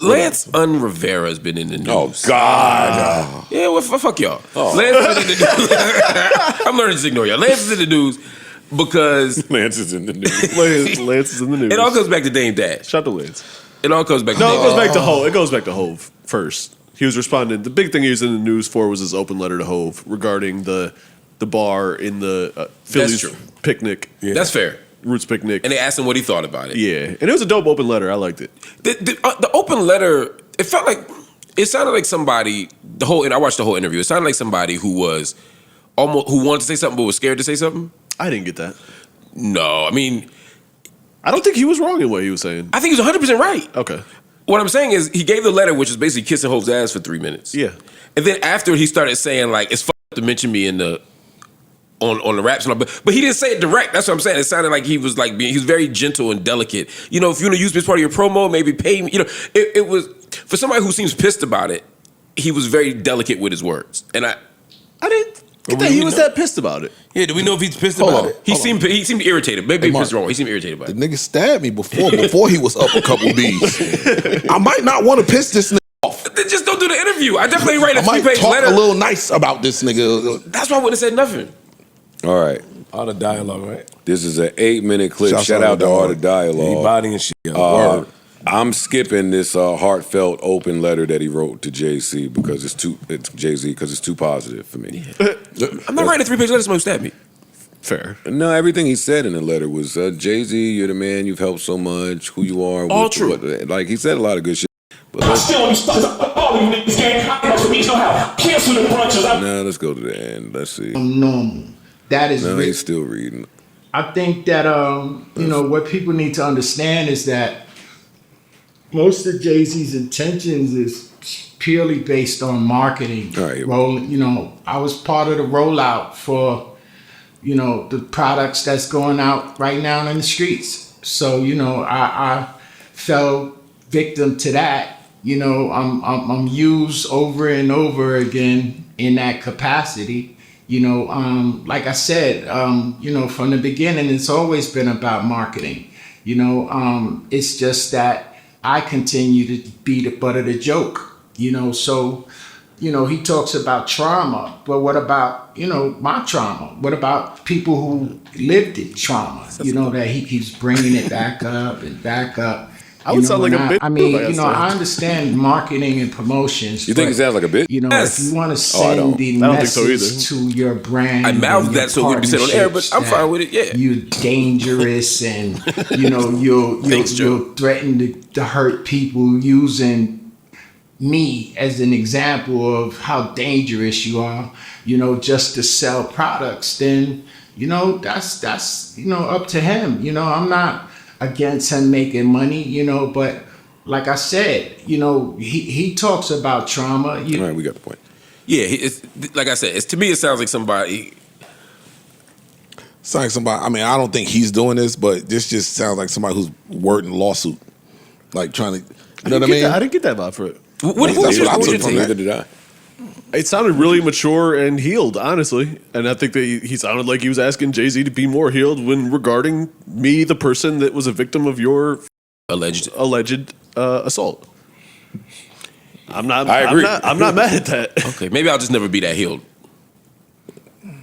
Lance Rivera has been in the news. Oh, God. Yeah, well, fuck y'all. Oh. Lance is in the news. I'm learning to ignore y'all. Lance is in the news because... Lance is in the news. Lance is in the news. It all goes back to Dame Dash. Shout out to Lance. It all goes back to Dame Dash. It goes back to Hove. It goes back to Hove first. He was responding. The big thing he was in the news for was his open letter to Hove regarding the bar in the Phillies picnic. Yeah. That's fair. Roots picnic. And they asked him what he thought about it. Yeah. And it was a dope open letter. I liked it. The open letter, it sounded like somebody, I watched the whole interview. It sounded like somebody who was who wanted to say something but was scared to say something. I didn't get that. No, I mean, I don't think he was wrong in what he was saying. I think he was 100% right. Okay. What I'm saying is he gave the letter, which is basically kissing Hope's ass for 3 minutes. Yeah. And then after he started saying, like, it's fucked up to mention me in the on the raps and all, but he didn't say it direct. That's what I'm saying. It sounded like he was like he was very gentle and delicate. You know, if you want to use me as part of your promo, maybe pay me. You know, it was for somebody who seems pissed about it. He was very delicate with his words, and I didn't get that he was that pissed about it. Yeah, do we know if he's pissed about it? He seemed irritated. Maybe he pissed wrong. He seemed irritated about it. The nigga stabbed me before he was up a couple B's. I might not want to piss this nigga off. Then just don't do the interview. I definitely write a 3-page letter. A little nice about this nigga. That's why I wouldn't have said nothing. All right. Art of Dialogue, right? This is an 8-minute clip. Shout out to Art of Dialogue. He bodying shit. Word. I'm skipping this heartfelt open letter that he wrote to Jay-Z because it's too positive for me. I'm not writing a 3-page letter to somebody who stabbed me. Fair. No, everything he said in the letter was Jay-Z, you're the man, you've helped so much, who you are. All true. Like he said a lot of good shit. But I still understand all you niggas can't know how cancel the brunches. Nah, let's go to the end. Let's see. Normal. That is. No, he's still reading. I think that what people need to understand is that most of Jay-Z's intentions is purely based on marketing. All right. I was part of the rollout for, the products that's going out right now in the streets. So, I fell victim to that. I'm used over and over again in that capacity. Like I said, from the beginning, it's always been about marketing. It's just that I continue to be the butt of the joke. So, he talks about trauma, but what about, my trauma? What about people who lived it trauma? That he keeps bringing it back up and back up. I would sound like a bitch. I mean, I understand marketing and promotions. You think it sounds like a bitch? If you want to send the message to your brand, I mouthed that so it wouldn't be said on air, but I'm fine with it. Yeah, you're dangerous, and you'll threaten to hurt people using me as an example of how dangerous you are. Just to sell products. Then that's up to him. I'm not against him making money, but like I said, he talks about trauma. All right, we got the point. Yeah, like I said, to me it sounds like somebody. I mean, I don't think he's doing this, but this just sounds like somebody who's wording lawsuit, like trying to. You know what I mean? I didn't get that vibe for it. What did you Neither did I. It sounded really mature and healed, honestly. And I think that he sounded like he was asking Jay-Z to be more healed when regarding me, the person that was a victim of your alleged assault. I agree. I'm not mad at that. Okay, maybe I'll just never be that healed.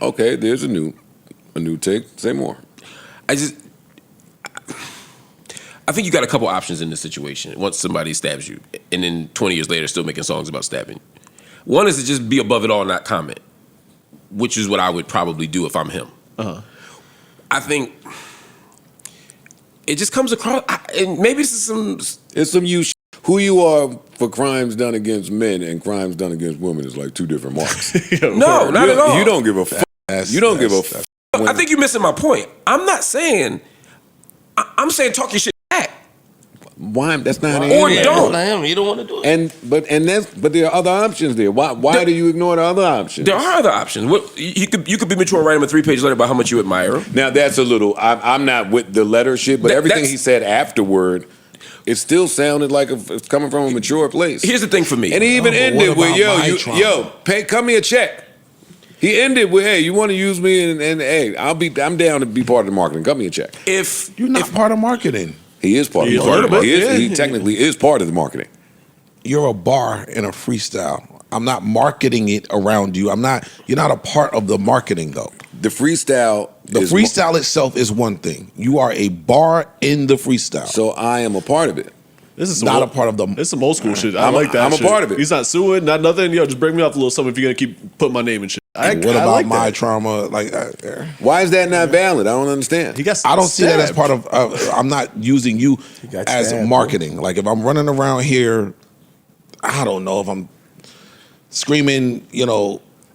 Okay, there's a new take. Say more. I think you got a couple options in this situation. Once somebody stabs you, and then 20 years later still making songs about stabbing. One is to just be above it all and not comment, which is what I would probably do if I'm him. Uh-huh. I think it just comes across, and maybe this is some who you are for crimes done against men and crimes done against women is like two different marks. No, not at all. You don't give a fuck. You don't give a fuck. I think you're missing my point. I'm not saying, I'm saying talk your shit back. Why? That's not Or it. don't. You don't want to do it. But there are other options there. Why do you ignore the other options? There are other options. You could be mature and write him a 3-page letter about how much you admire him. Now that's a little. I'm not with the letter shit, but everything he said afterward, it still sounded like it's coming from a mature place. Here's the thing for me, and he even ended with cut me a check. He ended with, hey, you want to use me, and hey, I'm down to be part of the marketing. Cut me a check. You're not part of marketing. He is part of the marketing. He technically is part of the marketing. you're a bar in a freestyle. I'm not marketing it around you. You're not a part of the marketing though. The freestyle itself is one thing. You are a bar in the freestyle. So I am a part of it. This is not a part of the. It's some old school shit. I like that. I'm a part of it. He's not suing, not nothing. Yo, just break me off a little something if you're gonna keep putting my name and shit. What about my trauma? Why is that not valid? I don't understand. I don't see that as part of. I'm not using you as stabbed, marketing. Like if I'm running around here, I don't know if I'm screaming.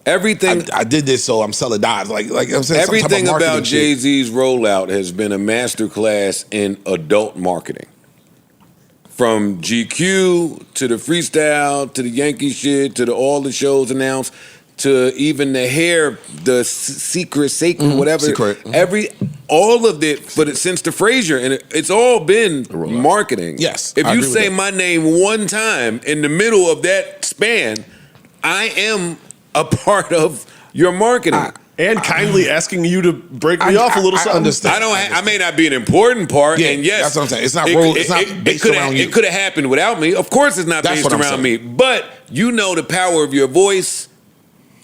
Everything I did this, so I'm selling dimes. Like I'm saying, everything about Jay-Z's rollout has been a masterclass in adult marketing. From GQ to the freestyle to the Yankee shit to all the shows announced to even the hair, the secret, whatever. All of it, since the Frasier, and it's all been marketing. Yes, if you say my name one time in the middle of that span, I am a part of your marketing. And kindly asking you to break me off a little something. I understand. I may not be an important part, and yes, that's what I'm saying. It's not based around you. It could have happened without me. Of course, it's not based around me. But you know the power of your voice.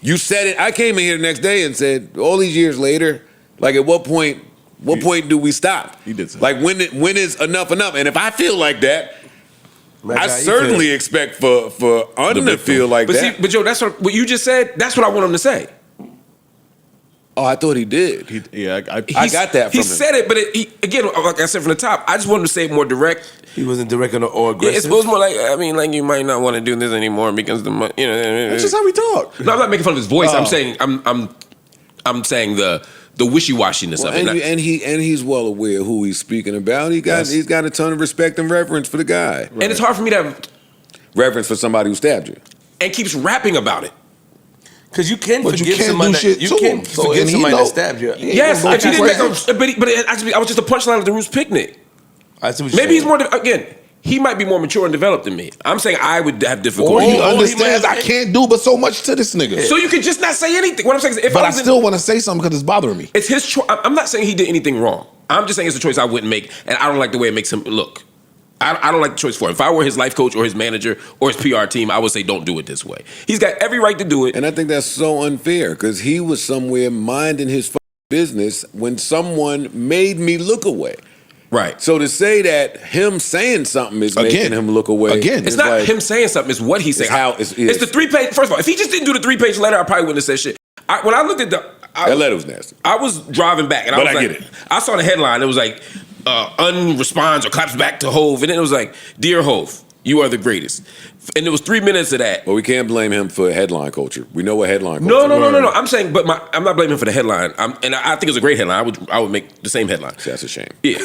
You said it. I came in here the next day and said, all these years later, like at what point do we stop? You did say like when is enough enough? And if I feel like that, I certainly expect for Un to feel like that. But Joe, that's what you just said. That's what I want him to say. Oh, I thought he did. I got that from him. He said it, but again, like I said from the top, I just wanted to say it more direct. He wasn't direct or aggressive. Yeah, it was more like, like you might not want to do this anymore because That's just how we talk. No, I'm not making fun of his voice. I'm saying I'm saying the wishy-washiness of it. And he's well aware of who he's speaking about. He's got a ton of respect and reverence for the guy. And it's hard for me to have reverence for somebody who stabbed you. And keeps rapping about it. Because you can forgive somebody that stabbed you. Yes, if he didn't but I was just a punchline at the Roots picnic. Maybe he's more, again, he might be more mature and developed than me. I'm saying I would have difficulty. Or he understands I can't do but so much to this nigga. So you could just not say anything. What I'm saying is, I still want to say something because it's bothering me. It's his choice. I'm not saying he did anything wrong. I'm just saying it's a choice I wouldn't make, and I don't like the way it makes him look. I don't like the choice for him. If I were his life coach or his manager or his PR team, I would say don't do it this way. He's got every right to do it. And I think that's so unfair because he was somewhere minding his business when someone made me look away. Right. So to say that him saying something is making him look away. Again, it's not him saying something, it's what he's saying. It's the 3-page. First of all, if he just didn't do the 3-page letter, I probably wouldn't have said shit. When I looked at that letter was nasty. I was driving back and I get it. I saw the headline. It was like, unresponds or claps back to Hove. And then it was like, Dear Hove, you are the greatest. And there was 3 minutes of that. Well, we can't blame him for headline culture. We know what headline culture is. No. I'm saying, but I'm not blaming him for the headline. And I think it's a great headline. I would make the same headline. See, that's a shame. Yeah.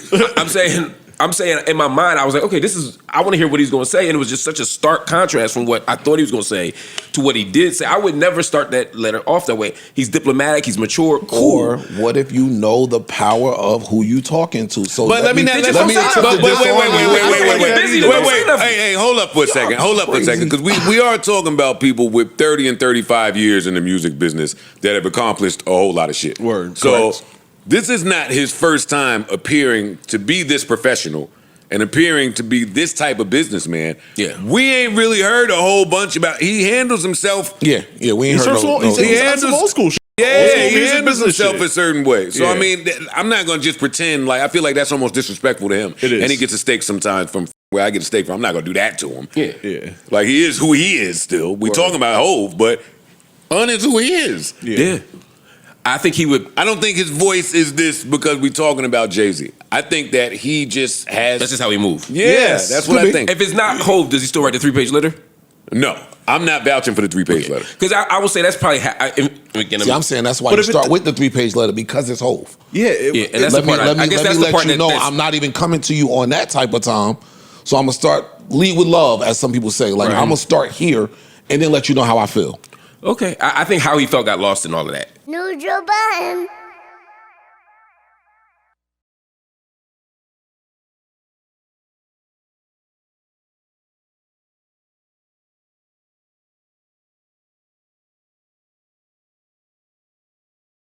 I'm saying in my mind, I was like, okay, I want to hear what he's going to say. And it was just such a stark contrast from what I thought he was going to say to what he did say. I would never start that letter off that way. He's diplomatic, he's mature, cool. Or what if you know the power of who you talking to? So but wait, hey, hold up for a second, because we are talking about people with 30 and 35 years in the music business that have accomplished a whole lot of shit. Word. So this is not his first time appearing to be this professional and appearing to be this type of businessman. Yeah. We ain't really heard a whole bunch about. He handles himself. Yeah, we ain't heard he handles old school shit. Yeah, he handles himself a certain way. So, I mean, I'm not going to just pretend like, I feel like that's almost disrespectful to him. It is. And he gets a steak sometimes from where I get a steak from. I'm not going to do that to him. Yeah. Like, he is who he is still. We talking about Hove, but Un is who he is. Yeah. I think he would. I don't think his voice is this because we're talking about Jay-Z. I think that he just has. That's just how he moves. Yeah, that's what I think. If it's not Hove, does he still write the 3-page letter? No, I'm not vouching for the 3-page letter. Because I will say that's probably. I'm saying that's why you start with the 3-page letter because it's Hove. Yeah, and that's the part. Let me let you know I'm not even coming to you on that type of time. So I'm gonna lead with love, as some people say. Like I'm gonna start here and then let you know how I feel. Okay, I think how he felt got lost in all of that. New Joe Budden.